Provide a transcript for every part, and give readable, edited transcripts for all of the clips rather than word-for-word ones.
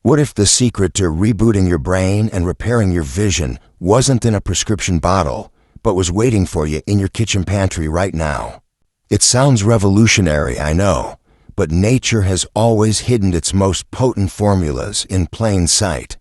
What if the secret to rebooting your brain and repairing your vision wasn't in a prescription bottle, but was waiting for you in your kitchen pantry right now? It sounds revolutionary, I know, but nature has always hidden its most potent formulas in plain sight.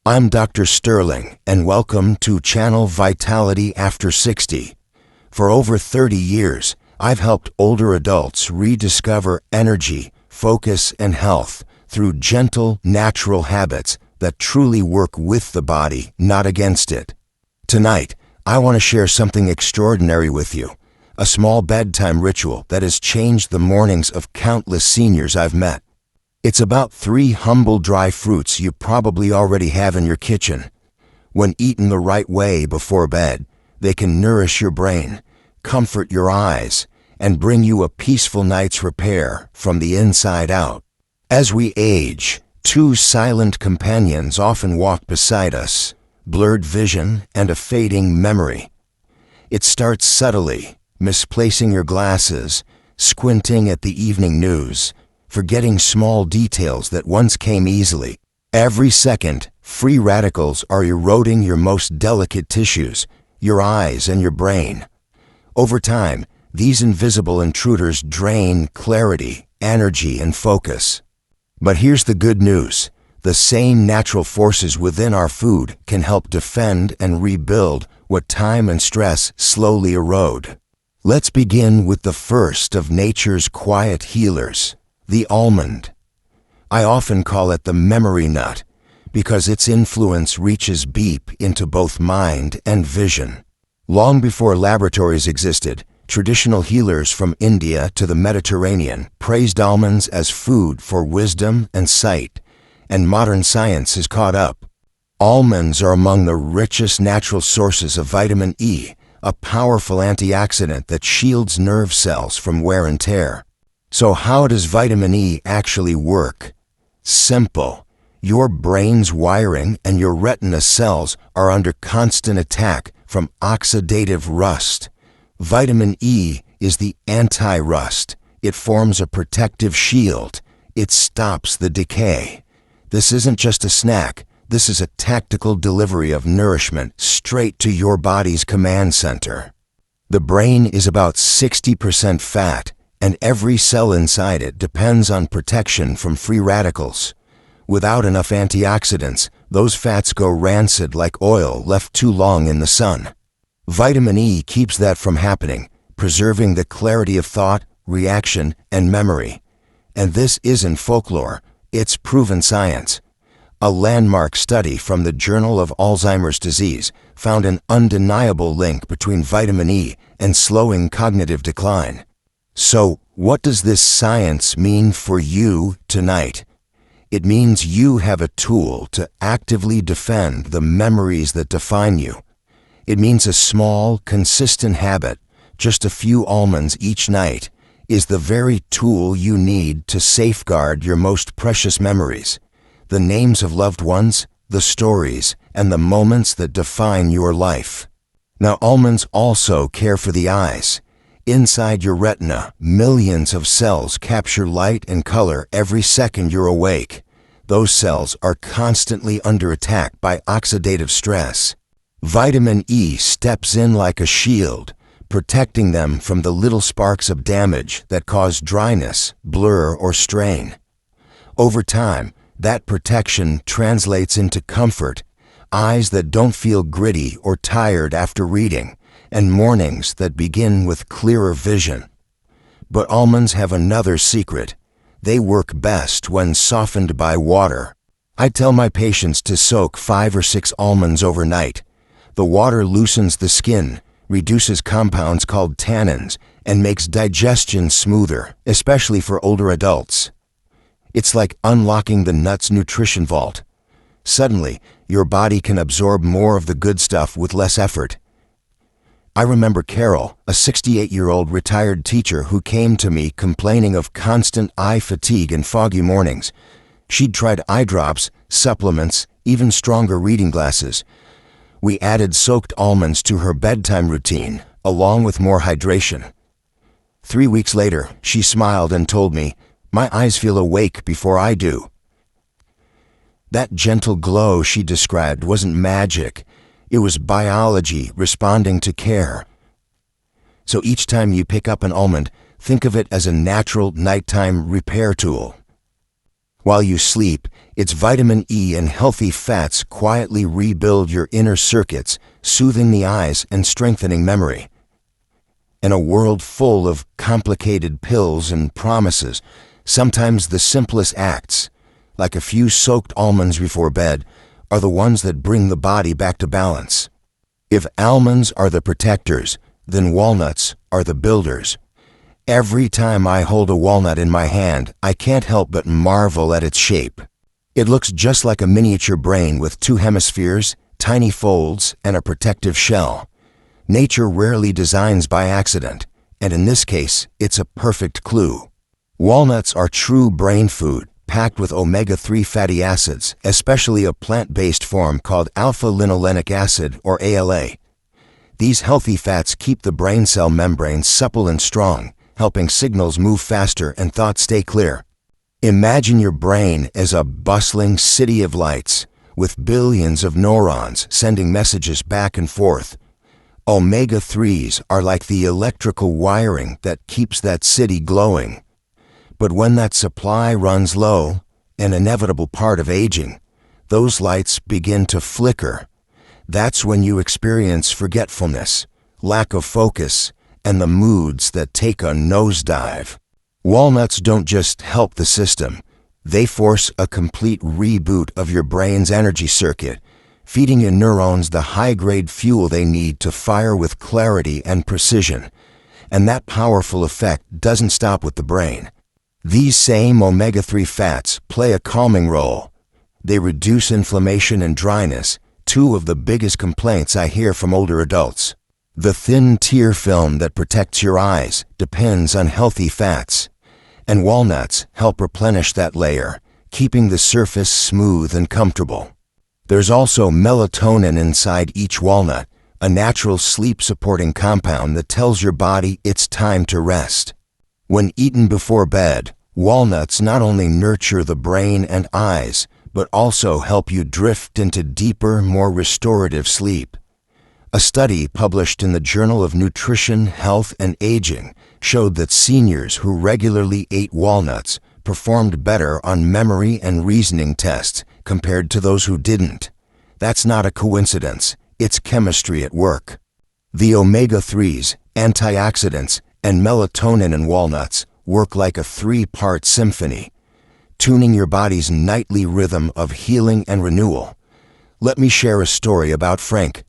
I'm Dr. Sterling, and welcome to Channel Vitality After 60. For over 30 years, I've helped older adults rediscover energy, focus, and health through gentle, natural habits that truly work with the body, not against it. Tonight, I want to share something extraordinary with you, a small bedtime ritual that has changed the mornings of countless seniors I've met. It's about 3 humble dry fruits you probably already have in your kitchen. When eaten the right way before bed, they can nourish your brain, comfort your eyes, and bring you a peaceful night's repair from the inside out. As we age, 2 silent companions often walk beside us, blurred vision and a fading memory. It starts subtly, misplacing your glasses, squinting at the evening news, forgetting small details that once came easily. Every second, free radicals are eroding your most delicate tissues, your eyes and your brain. Over time, these invisible intruders drain clarity, energy, and focus. But here's the good news. The same natural forces within our food can help defend and rebuild what time and stress slowly erode. Let's begin with the first of nature's quiet healers, the almond. I often call it the memory nut because its influence reaches deep into both mind and vision. Long before laboratories existed, traditional healers from India to the Mediterranean praised almonds as food for wisdom and sight, and modern science has caught up. Almonds are among the richest natural sources of vitamin E, a powerful antioxidant that shields nerve cells from wear and tear. So how does vitamin E actually work? Simple. Your brain's wiring and your retina cells are under constant attack from oxidative rust. Vitamin E is the anti-rust. It forms a protective shield. It stops the decay. This isn't just a snack. This is a tactical delivery of nourishment straight to your body's command center. The brain is about 60% fat, and every cell inside it depends on protection from free radicals. Without enough antioxidants, those fats go rancid like oil left too long in the sun. Vitamin E keeps that from happening, preserving the clarity of thought, reaction, and memory. And this isn't folklore, it's proven science. A landmark study from the Journal of Alzheimer's Disease found an undeniable link between vitamin E and slowing cognitive decline. So, what does this science mean for you tonight? It means you have a tool to actively defend the memories that define you. It means a small, consistent habit, just a few almonds each night, is the very tool you need to safeguard your most precious memories, the names of loved ones, the stories, and the moments that define your life. Now, almonds also care for the eyes. Inside your retina, millions of cells capture light and color every second you're awake. Those cells are constantly under attack by oxidative stress. Vitamin E steps in like a shield, protecting them from the little sparks of damage that cause dryness, blur, or strain. Over time, that protection translates into comfort, eyes that don't feel gritty or tired after reading, and mornings that begin with clearer vision. But almonds have another secret. They work best when softened by water. I tell my patients to soak 5 or 6 almonds overnight. The water loosens the skin, reduces compounds called tannins, and makes digestion smoother, especially for older adults. It's like unlocking the nut's nutrition vault. Suddenly, your body can absorb more of the good stuff with less effort. I remember Carol, a 68-year-old retired teacher who came to me complaining of constant eye fatigue and foggy mornings. She'd tried eye drops, supplements, even stronger reading glasses. We added soaked almonds to her bedtime routine, along with more hydration. 3 weeks later, she smiled and told me, "My eyes feel awake before I do." That gentle glow she described wasn't magic. It was biology responding to care. So each time you pick up an almond, think of it as a natural nighttime repair tool. While you sleep, its vitamin E and healthy fats quietly rebuild your inner circuits, soothing the eyes and strengthening memory. In a world full of complicated pills and promises, sometimes the simplest acts, like a few soaked almonds before bed, are the ones that bring the body back to balance. If almonds are the protectors, then walnuts are the builders. Every time I hold a walnut in my hand, I can't help but marvel at its shape. It looks just like a miniature brain with two hemispheres, tiny folds, and a protective shell. Nature rarely designs by accident, and in this case, it's a perfect clue. Walnuts are true brain food, packed with omega-3 fatty acids, especially a plant-based form called alpha-linolenic acid, or ALA. These healthy fats keep the brain cell membrane supple and strong, helping signals move faster and thoughts stay clear. Imagine your brain as a bustling city of lights, with billions of neurons sending messages back and forth. Omega-3s are like the electrical wiring that keeps that city glowing. But when that supply runs low, an inevitable part of aging, those lights begin to flicker. That's when you experience forgetfulness, lack of focus, and the moods that take a nosedive. Walnuts don't just help the system, they force a complete reboot of your brain's energy circuit, feeding your neurons the high-grade fuel they need to fire with clarity and precision. And that powerful effect doesn't stop with the brain. These same omega-3 fats play a calming role. They reduce inflammation and dryness, two of the biggest complaints I hear from older adults. The thin tear film that protects your eyes depends on healthy fats, and walnuts help replenish that layer, keeping the surface smooth and comfortable. There's also melatonin inside each walnut, a natural sleep-supporting compound that tells your body it's time to rest. When eaten before bed, walnuts not only nurture the brain and eyes, but also help you drift into deeper, more restorative sleep. A study published in the Journal of Nutrition, Health, and Aging showed that seniors who regularly ate walnuts performed better on memory and reasoning tests compared to those who didn't. That's not a coincidence. It's chemistry at work. The omega-3s, antioxidants, and melatonin in walnuts work like a three-part symphony, tuning your body's nightly rhythm of healing and renewal. Let me share a story about Frank,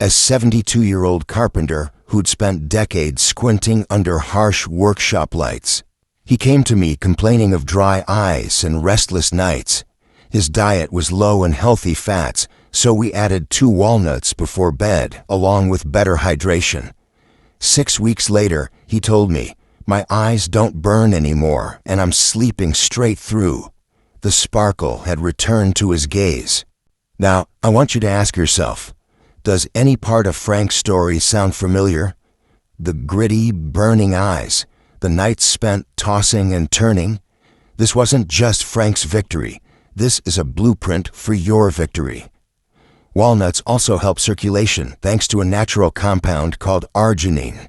a 72-year-old carpenter who'd spent decades squinting under harsh workshop lights. He came to me complaining of dry eyes and restless nights. His diet was low in healthy fats, so we added 2 walnuts before bed, along with better hydration. 6 weeks later, he told me, "My eyes don't burn anymore, and I'm sleeping straight through." The sparkle had returned to his gaze. Now, I want you to ask yourself, does any part of Frank's story sound familiar? The gritty, burning eyes, the nights spent tossing and turning. This wasn't just Frank's victory. This is a blueprint for your victory. Walnuts also help circulation thanks to a natural compound called arginine.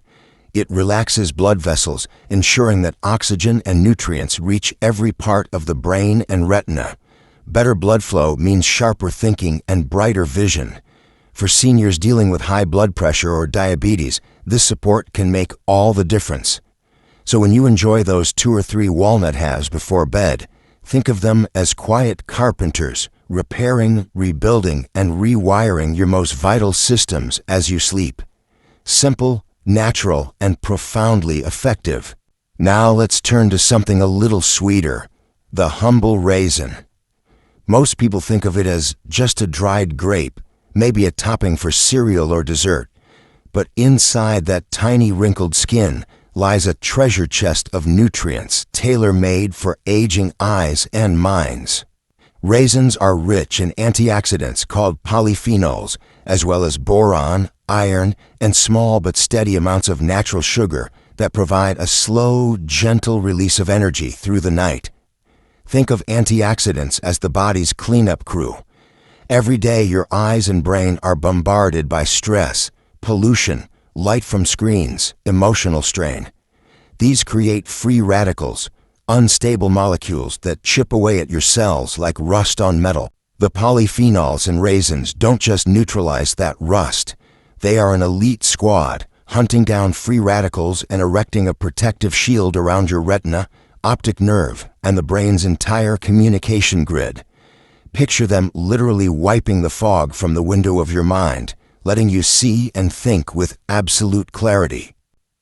It relaxes blood vessels, ensuring that oxygen and nutrients reach every part of the brain and retina. Better blood flow means sharper thinking and brighter vision. For seniors dealing with high blood pressure or diabetes, this support can make all the difference. So when you enjoy those 2 or 3 walnut halves before bed, think of them as quiet carpenters, repairing, rebuilding, and rewiring your most vital systems as you sleep. Simple, natural, and profoundly effective. Now let's turn to something a little sweeter, the humble raisin. Most people think of it as just a dried grape, maybe a topping for cereal or dessert. But inside that tiny wrinkled skin lies a treasure chest of nutrients tailor-made for aging eyes and minds. Raisins are rich in antioxidants called polyphenols, as well as boron, iron, and small but steady amounts of natural sugar that provide a slow, gentle release of energy through the night. Think of antioxidants as the body's cleanup crew. Every day your eyes and brain are bombarded by stress, pollution, light from screens, emotional strain. These create free radicals, unstable molecules that chip away at your cells like rust on metal. The polyphenols in raisins don't just neutralize that rust. They are an elite squad, hunting down free radicals and erecting a protective shield around your retina, optic nerve, and the brain's entire communication grid. Picture them literally wiping the fog from the window of your mind, letting you see and think with absolute clarity.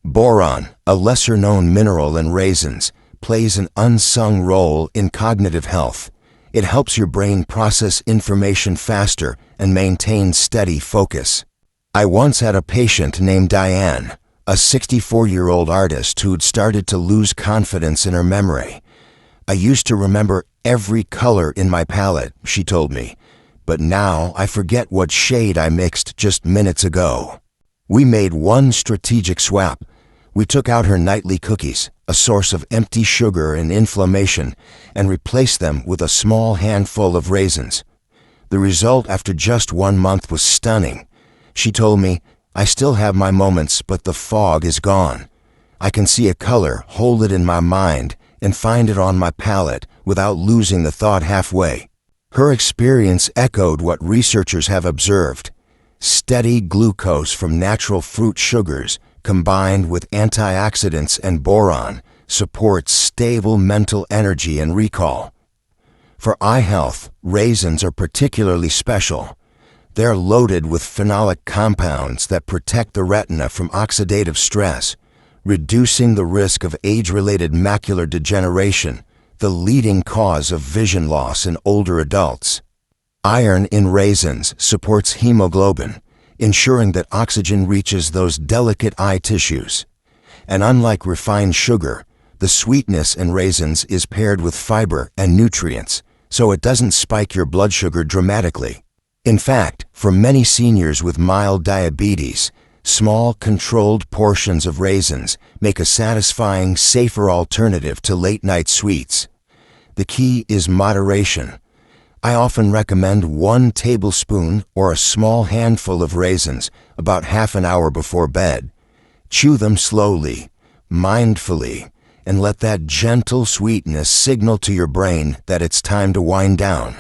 Boron, a lesser-known mineral in raisins, plays an unsung role in cognitive health. It helps your brain process information faster and maintain steady focus. I once had a patient named Diane, a 64-year-old artist who'd started to lose confidence in her memory. I used to remember every color in my palette, she told me, but now I forget what shade I mixed just minutes ago. We made one strategic swap. We took out her nightly cookies, a source of empty sugar and inflammation, and replaced them with a small handful of raisins. The result after just 1 month was stunning. She told me, "I still have my moments, but the fog is gone. I can see a color, hold it in my mind, and find it on my palette without losing the thought halfway." Her experience echoed what researchers have observed. Steady glucose from natural fruit sugars combined with antioxidants and boron supports stable mental energy and recall. For eye health, raisins are particularly special. They're loaded with phenolic compounds that protect the retina from oxidative stress, reducing the risk of age-related macular degeneration, the leading cause of vision loss in older adults. Iron in raisins supports hemoglobin, ensuring that oxygen reaches those delicate eye tissues. And unlike refined sugar, the sweetness in raisins is paired with fiber and nutrients, so it doesn't spike your blood sugar dramatically. In fact, for many seniors with mild diabetes, small, controlled portions of raisins make a satisfying, safer alternative to late-night sweets. The key is moderation. I often recommend 1 tablespoon or a small handful of raisins about half an hour before bed. Chew them slowly, mindfully, and let that gentle sweetness signal to your brain that it's time to wind down.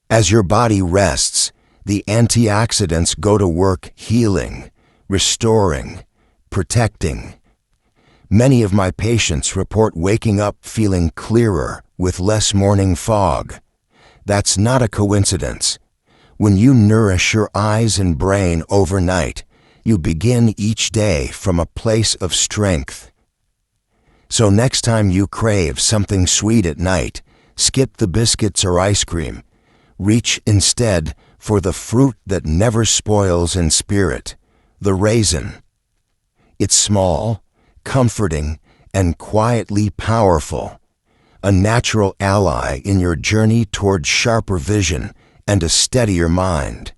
As your body rests, the antioxidants go to work healing, restoring, protecting. Many of my patients report waking up feeling clearer with less morning fog. That's not a coincidence. When you nourish your eyes and brain overnight, you begin each day from a place of strength. So next time you crave something sweet at night, skip the biscuits or ice cream. Reach instead for the fruit that never spoils in spirit, the raisin. It's small, comforting, and quietly powerful, a natural ally in your journey toward sharper vision and a steadier mind.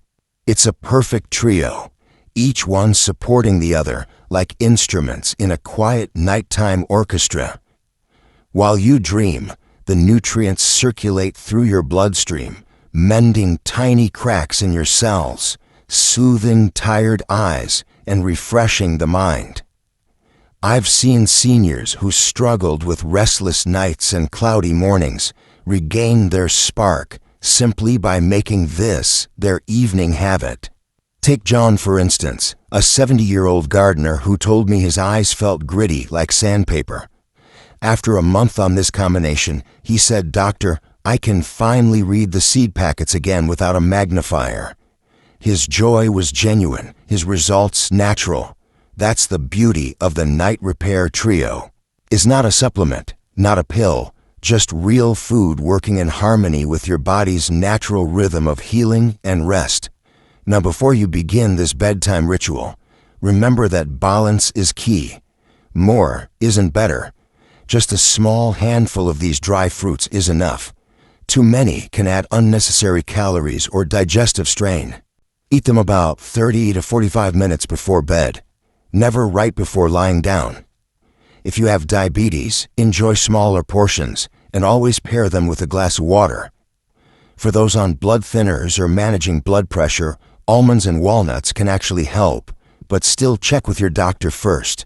It's a perfect trio, each one supporting the other like instruments in a quiet nighttime orchestra. While you dream, the nutrients circulate through your bloodstream, mending tiny cracks in your cells, soothing tired eyes, and refreshing the mind. I've seen seniors who struggled with restless nights and cloudy mornings regain their spark simply by making this their evening habit. Take John, for instance, a 70-year-old gardener who told me his eyes felt gritty like sandpaper. After a month on this combination, he said, "Doctor, I can finally read the seed packets again without a magnifier." His joy was genuine, his results natural. That's the beauty of the Night Repair Trio. It's not a supplement, not a pill, just real food working in harmony with your body's natural rhythm of healing and rest. Now, before you begin this bedtime ritual, remember that balance is key. More isn't better. Just a small handful of these dry fruits is enough. Too many can add unnecessary calories or digestive strain. Eat them about 30 to 45 minutes before bed, never right before lying down. If you have diabetes, enjoy smaller portions and always pair them with a glass of water. For those on blood thinners or managing blood pressure, almonds and walnuts can actually help, but still check with your doctor first.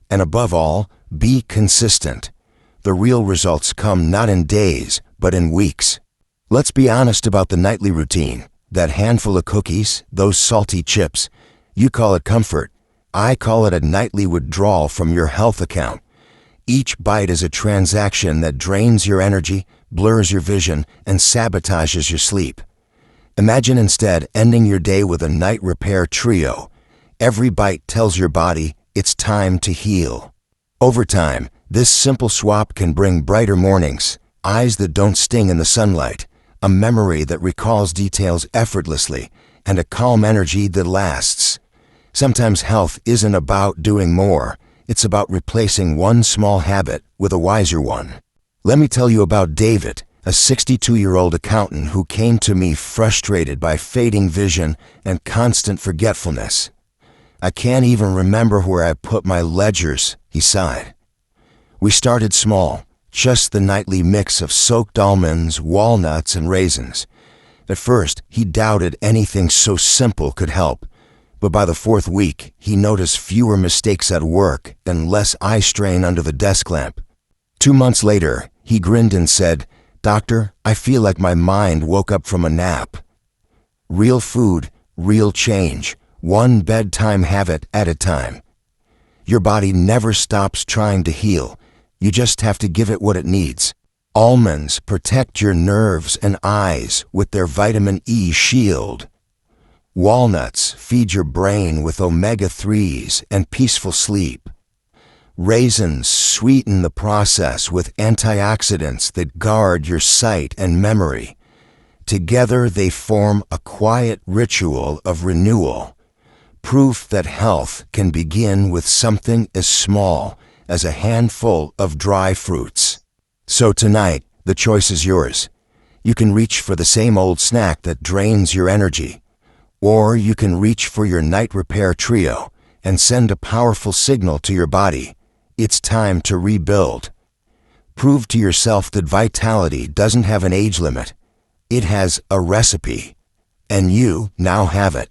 And above all, be consistent. The real results come not in days, but in weeks. Let's be honest about the nightly routine. That handful of cookies, those salty chips. You call it comfort. I call it a nightly withdrawal from your health account. Each bite is a transaction that drains your energy, blurs your vision, and sabotages your sleep. Imagine instead ending your day with a night repair trio. Every bite tells your body it's time to heal. Over time, this simple swap can bring brighter mornings, eyes that don't sting in the sunlight, a memory that recalls details effortlessly, and a calm energy that lasts. Sometimes health isn't about doing more. It's about replacing one small habit with a wiser one. Let me tell you about David, a 62-year-old accountant who came to me frustrated by fading vision and constant forgetfulness. "I can't even remember where I put my ledgers," he sighed. We started small, just the nightly mix of soaked almonds, walnuts, and raisins. At first, he doubted anything so simple could help, but by the 4th week, he noticed fewer mistakes at work and less eye strain under the desk lamp. 2 months later, he grinned and said, "Doctor, I feel like my mind woke up from a nap." Real food, real change, one bedtime habit at a time. Your body never stops trying to heal. You just have to give it what it needs. Almonds protect your nerves and eyes with their vitamin E shield. Walnuts feed your brain with omega-3s and peaceful sleep. Raisins sweeten the process with antioxidants that guard your sight and memory. Together they form a quiet ritual of renewal. Proof that health can begin with something as small as a handful of dry fruits. So tonight, the choice is yours. You can reach for the same old snack that drains your energy, or you can reach for your night repair trio and send a powerful signal to your body. It's time to rebuild. Prove to yourself that vitality doesn't have an age limit. It has a recipe, and you now have it.